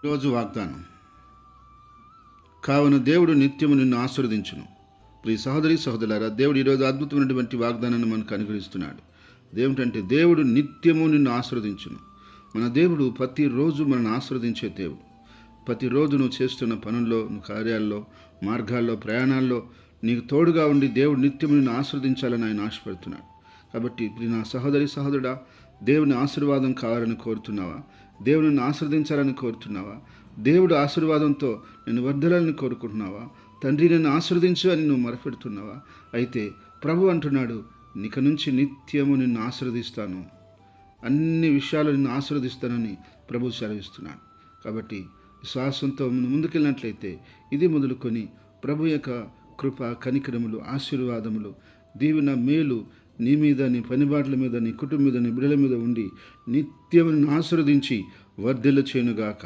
రోజు వాగ్దానం. కావున దేవుడు నిత్యము నిన్ను ఆశీర్వదించును. ప్రియ సహోదరి సహోదరులారా, దేవుడు ఈరోజు అద్భుతమైనటువంటి వాగ్దానాన్ని మనకు అనుగ్రహిస్తున్నాడు. అదేమిటంటే దేవుడు నిత్యము నిన్ను ఆశీర్వదించును. మన దేవుడు ప్రతిరోజు మనల్ని ఆశీర్వదించే దేవుడు. ప్రతిరోజు నువ్వు చేస్తున్న పనుల్లో, నువ్వు కార్యాల్లో, మార్గాల్లో, ప్రయాణాల్లో నీకు తోడుగా ఉండి దేవుడు నిత్యము నిన్ను ఆశీర్వదించాలని ఆయన ఆశపడుతున్నాడు. కాబట్టి నా సహోదరి సహోదరుడా, దేవుని ఆశీర్వాదం కావాలని కోరుతున్నావా? దేవుని ఆశీర్వదించాలని కోరుతున్నావా? దేవుడు ఆశీర్వాదంతో నేను వర్ధలాలని కోరుకుంటున్నావా? తండ్రి నన్ను ఆశీర్వదించు అని నువ్వు మొరపెడుతున్నావా? అయితే ప్రభు అంటున్నాడు, ఇక నుంచి నిత్యము నిన్ను ఆశీర్వదిస్తాను, అన్ని విషయాలు నిన్ను ఆశీర్వదిస్తానని ప్రభు సెలవిస్తున్నాడు. కాబట్టి విశ్వాసంతో ముందుకెళ్ళినట్లయితే ఇది మొదలుకొని ప్రభు యొక్క కృప, కనికరములు, ఆశీర్వాదములు, దీవెన, మేలు నీ మీద, నీ పనిబాట్ల మీద, నీ కుటుంబం మీద, నీ బిడ్డల మీద ఉండి నిత్యమును ఆశీర్వదించి వర్ధిల్ల చేయునుగాక.